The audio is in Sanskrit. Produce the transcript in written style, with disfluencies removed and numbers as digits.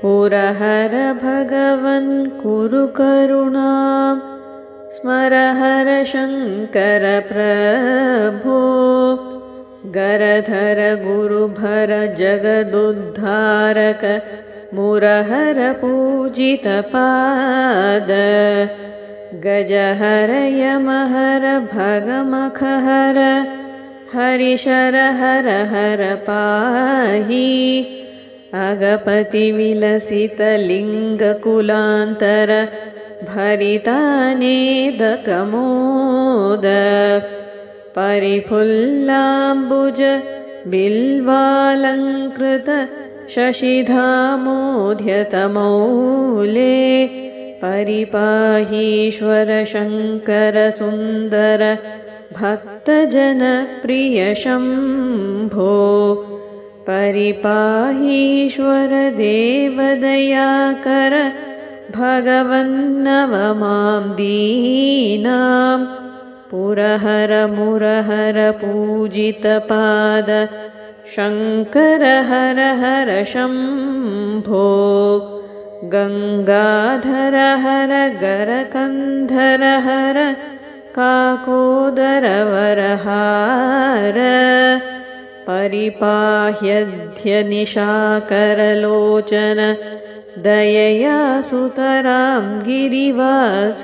पुरहर भगवन् कुरु करुणां स्मर हर शङ्कर प्रभो गरधर गुरुभर जगदुद्धारक मुरहर पूजितपाद गजहर यमहर भगमखहर हरिशर हर हर पाहि अगपति विलसित लिङ्गकुलान्तर भरितानेदकमोद परिफुल्लाम्बुज बिल्वालङ्कृत शशिधामोध्यतमौले परिपाहीश्वर शङ्कर सुन्दर भक्तजनप्रिय शम्भो परिपाहीश्वर देवदयाकर भगवन्नव मां दीनां पुरहर मुरहर पूजितपाद शङ्कर हर हर शम्भो गङ्गाधर हर गरकन्धर हर काकोदर वरहार परिपाह्यध्य निशाकरलोचन दयया सुतरां गिरिवास